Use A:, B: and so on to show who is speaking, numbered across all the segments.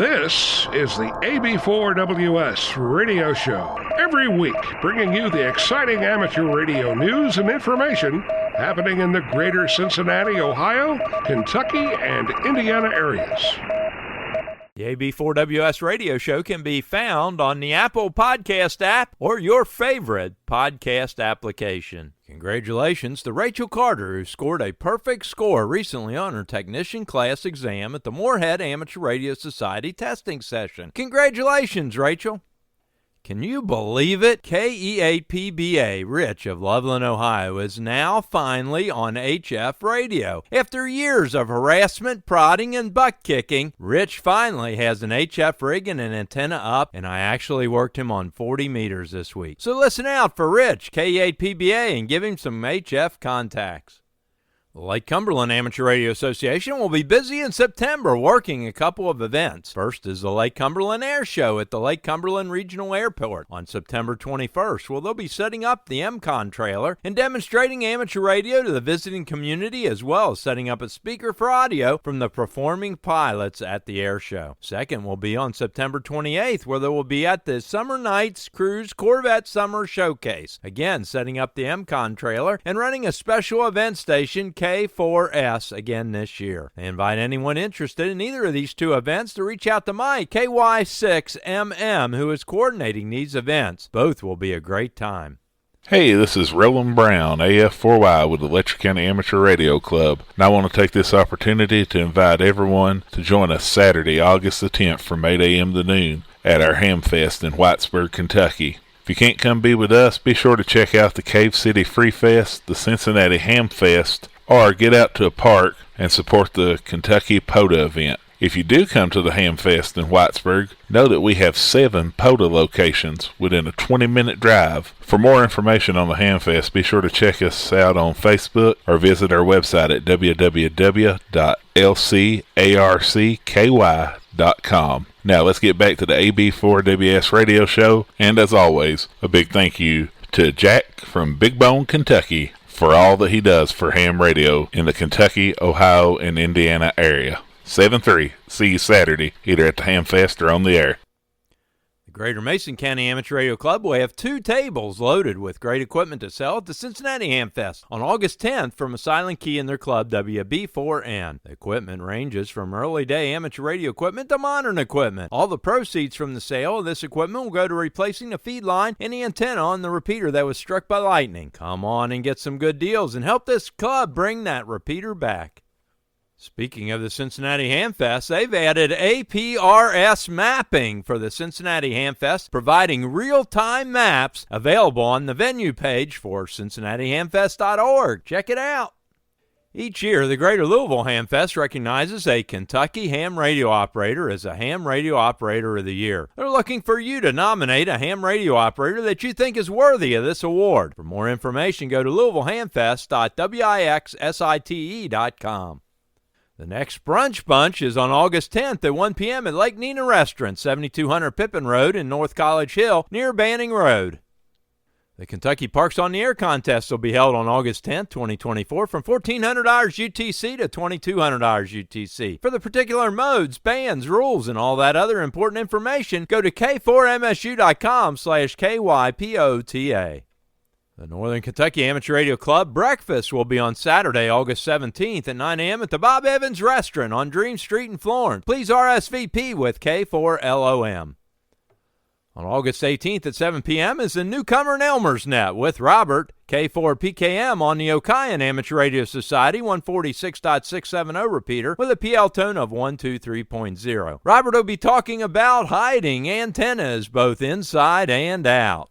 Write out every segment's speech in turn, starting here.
A: This is the AB4WS radio show. Every week, bringing you the exciting amateur radio news and information happening in the greater Cincinnati, Ohio, Kentucky, and Indiana areas.
B: The AB4WS radio show can be found on the Apple Podcast app or your favorite podcast application. Congratulations to Rachel Carter, who scored a perfect score recently on her technician class exam at the Moorhead Amateur Radio Society testing session. Congratulations, Rachel. Can you believe it? KEAPBA, Rich of Loveland, Ohio, is now finally on HF radio. After years of harassment, prodding, and butt kicking, Rich finally has an HF rig and an antenna up, and I actually worked him on 40 meters this week. So listen out for Rich, KEAPBA, and give him some HF contacts. The Lake Cumberland Amateur Radio Association will be busy in September working a couple of events. First is the Lake Cumberland Air Show at the Lake Cumberland Regional Airport on September 21st, where they'll be setting up the MCON trailer and demonstrating amateur radio to the visiting community, as well as setting up a speaker for audio from the performing pilots at the air show. Second will be on September 28th, where they will be at the Summer Nights Cruise Corvette Summer Showcase, again setting up the MCON trailer and running a special event station, K4S, again this year. I invite anyone interested in either of these two events to reach out to Mike, KY6MM, who is coordinating these events. Both will be a great time.
C: Hey, this is Roland Brown, AF4Y with the Letcher County Amateur Radio Club, and I want to take this opportunity to invite everyone to join us Saturday, August the 10th from 8 a.m. to noon at our Hamfest in Whitesburg, Kentucky. If you can't come be with us, be sure to check out the Cave City Free Fest, the Cincinnati Hamfest, or get out to a park and support the Kentucky POTA event. If you do come to the Hamfest in Whitesburg, know that we have 7 POTA locations within a 20-minute drive. For more information on the Hamfest, be sure to check us out on Facebook or visit our website at www.LCARCKY.com. Now let's get back to the AB4WS radio show, and as always, a big thank you to Jack from Big Bone, Kentucky, for all that he does for ham radio in the Kentucky, Ohio, and Indiana area. 7-3. See you Saturday, either at the Hamfest or on the air.
B: The Greater Mason County Amateur Radio Club will have 2 tables loaded with great equipment to sell at the Cincinnati Hamfest on August 10th from a silent key in their club, WB4N. The equipment ranges from early day amateur radio equipment to modern equipment. All the proceeds from the sale of this equipment will go to replacing the feed line and the antenna on the repeater that was struck by lightning. Come on and get some good deals and help this club bring that repeater back. Speaking of the Cincinnati Hamfest, they've added APRS mapping for the Cincinnati Hamfest, providing real-time maps available on the venue page for CincinnatiHamfest.org. Check it out. Each year, the Greater Louisville Hamfest recognizes a Kentucky ham radio operator as a Ham Radio Operator of the Year. They're looking for you to nominate a ham radio operator that you think is worthy of this award. For more information, go to LouisvilleHamfest.wixsite.com. The next Brunch Bunch is on August 10th at 1 p.m. at Lake Nina Restaurant, 7200 Pippin Road in North College Hill, near Banning Road. The Kentucky Parks on the Air contest will be held on August 10th, 2024, from $1,400 UTC to $2,200 UTC. For the particular modes, bands, rules, and all that other important information, go to k4msu.com/KYPOTA. The Northern Kentucky Amateur Radio Club Breakfast will be on Saturday, August 17th at 9 a.m. at the Bob Evans Restaurant on Dream Street in Florence. Please RSVP with K4LOM. On August 18th at 7 p.m. is the Newcomer in Elmer's Net with Robert, K4PKM on the Okayan Amateur Radio Society 146.670 repeater with a PL tone of 123.0. Robert will be talking about hiding antennas both inside and out.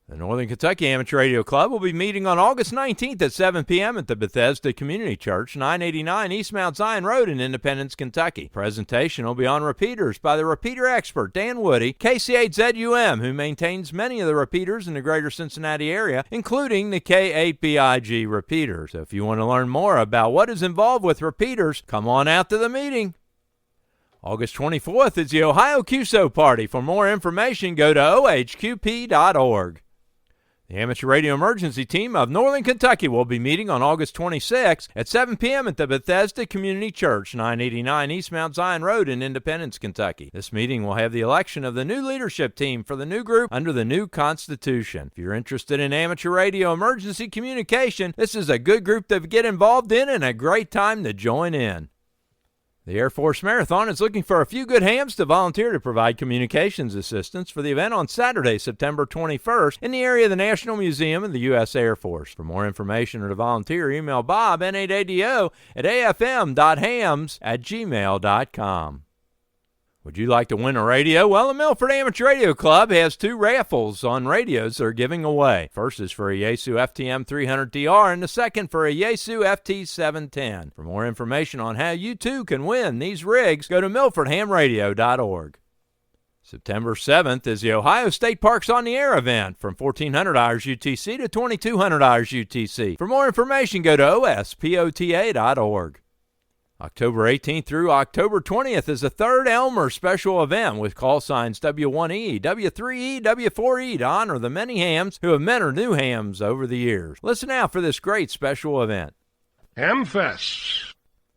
B: The Northern Kentucky Amateur Radio Club will be meeting on August 19th at 7 p.m. at the Bethesda Community Church, 989 East Mount Zion Road in Independence, Kentucky. Presentation will be on repeaters by the repeater expert, Dan Woody, KC8ZUM, who maintains many of the repeaters in the greater Cincinnati area, including the K8BIG repeaters. So if you want to learn more about what is involved with repeaters, come on out to the meeting. August 24th is the Ohio QSO Party. For more information, go to ohqp.org. The Amateur Radio Emergency Team of Northern Kentucky will be meeting on August 26 at 7 p.m. at the Bethesda Community Church, 989 East Mount Zion Road in Independence, Kentucky. This meeting will have the election of the new leadership team for the new group under the new Constitution. If you're interested in amateur radio emergency communication, this is a good group to get involved in and a great time to join in. The Air Force Marathon is looking for a few good hams to volunteer to provide communications assistance for the event on Saturday, September 21st, in the area of the National Museum of the U.S. Air Force. For more information or to volunteer, email Bob, N8ADO, at afm.hams@gmail.com. Would you like to win a radio? Well, the Milford Amateur Radio Club has 2 raffles on radios they're giving away. First is for a Yaesu FTM 300DR and the second for a Yaesu FT710. For more information on how you too can win these rigs, go to milfordhamradio.org. September 7th is the Ohio State Parks on the Air event from 1400 hours UTC to 2200 hours UTC. For more information, go to ospota.org. October 18th through October 20th is the 3rd Elmer special event with call signs W1E, W3E, W4E to honor the many hams who have met or new hams over the years. Listen out for this great special event.
A: Hamfests.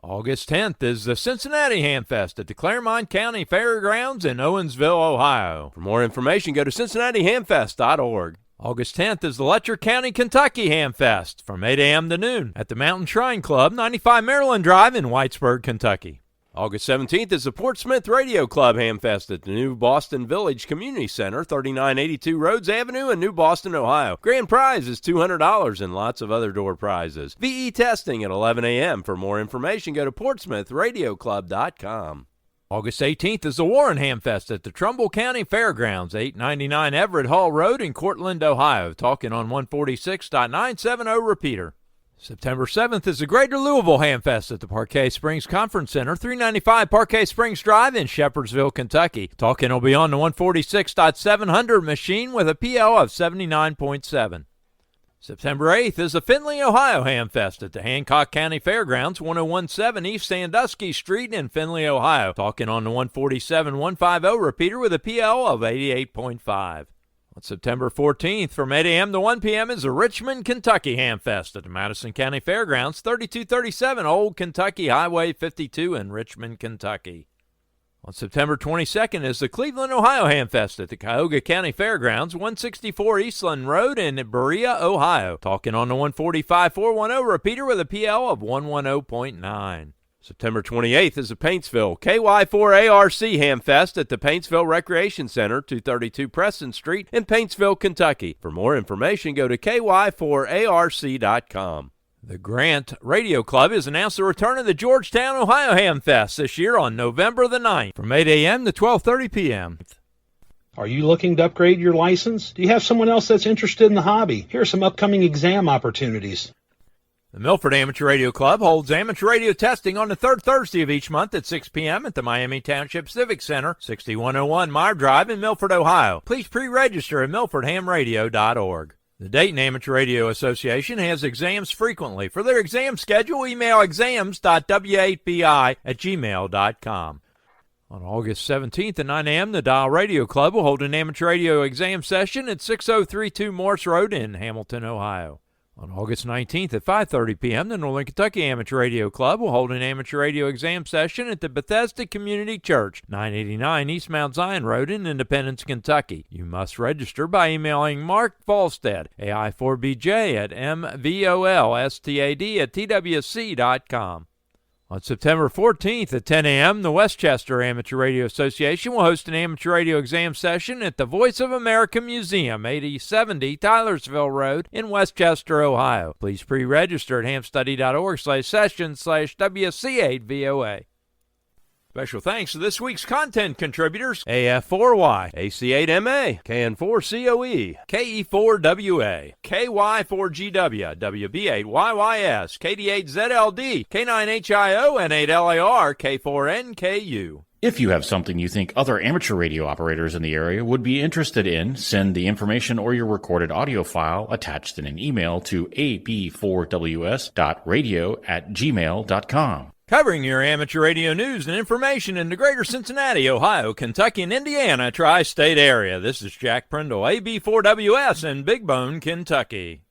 B: August 10th is the Cincinnati Hamfest at the Claremont County Fairgrounds in Owensville, Ohio. For more information, go to cincinnatihamfest.org. August 10th is the Letcher County, Kentucky Hamfest from 8 a.m. to noon at the Mountain Shrine Club, 95 Maryland Drive in Whitesburg, Kentucky. August 17th is the Portsmouth Radio Club Hamfest at the New Boston Village Community Center, 3982 Rhodes Avenue in New Boston, Ohio. Grand prize is $200 and lots of other door prizes. VE testing at 11 a.m. For more information, go to portsmouthradioclub.com. August 18th is the Warren Hamfest at the Trumbull County Fairgrounds, 899 Everett Hall Road in Cortland, Ohio. Talking on 146.970 repeater. September 7th is the Greater Louisville Hamfest at the Parquet Springs Conference Center, 395 Parquet Springs Drive in Shepherdsville, Kentucky. Talking will be on the 146.700 machine with a PL of 79.7. September 8th is the Findlay, Ohio Hamfest at the Hancock County Fairgrounds, 1017 East Sandusky Street in Findlay, Ohio. Talking on the 147.150 repeater with a PL of 88.5. On September 14th, from 8 a.m. to 1 p.m. is the Richmond, Kentucky Hamfest at the Madison County Fairgrounds, 3237 Old Kentucky Highway 52 in Richmond, Kentucky. On September 22nd is the Cleveland, Ohio Hamfest at the Cuyahoga County Fairgrounds, 164 Eastland Road in Berea, Ohio. Talking on the 145.410 repeater with a PL of 110.9. September 28th is the Paintsville KY4ARC Hamfest at the Paintsville Recreation Center, 232 Preston Street in Paintsville, Kentucky. For more information, go to ky4arc.com. The Grant Radio Club has announced the return of the Georgetown, Ohio Hamfest this year on November the 9th from 8 a.m. to 12:30 p.m.
D: Are you looking to upgrade your license? Do you have someone else that's interested in the hobby? Here are some upcoming exam opportunities.
B: The Milford Amateur Radio Club holds amateur radio testing on the 3rd Thursday of each month at 6 p.m. at the Miami Township Civic Center, 6101 Meyer Drive in Milford, Ohio. Please pre-register at milfordhamradio.org. The Dayton Amateur Radio Association has exams frequently. For their exam schedule, email exams.w8bi@gmail.com. On August 17th at 9 a.m., the Dial Radio Club will hold an amateur radio exam session at 6032 Morse Road in Hamilton, Ohio. On August 19th at 5:30 p.m., the Northern Kentucky Amateur Radio Club will hold an amateur radio exam session at the Bethesda Community Church, 989 East Mount Zion Road in Independence, Kentucky. You must register by emailing Mark Falstead, AI4BJ at MVOLSTAD@TWC.com. On September 14th at 10 a.m., the Westchester Amateur Radio Association will host an amateur radio exam session at the Voice of America Museum, 8070 Tylersville Road in Westchester, Ohio. Please pre-register at hamstudy.org/session/WC8VOA. Special thanks to this week's content contributors: AF4Y, AC8MA, KN4COE, KE4WA, KY4GW, WB8YYS, KD8ZLD, K9HIO, N8LAR, K4NKU.
E: If you have something you think other amateur radio operators in the area would be interested in, send the information or your recorded audio file attached in an email to ab4ws.radio@gmail.com.
B: Covering your amateur radio news and information in the greater Cincinnati, Ohio, Kentucky, and Indiana tri-state area. This is Jack Prindle, AB4WS in Big Bone, Kentucky.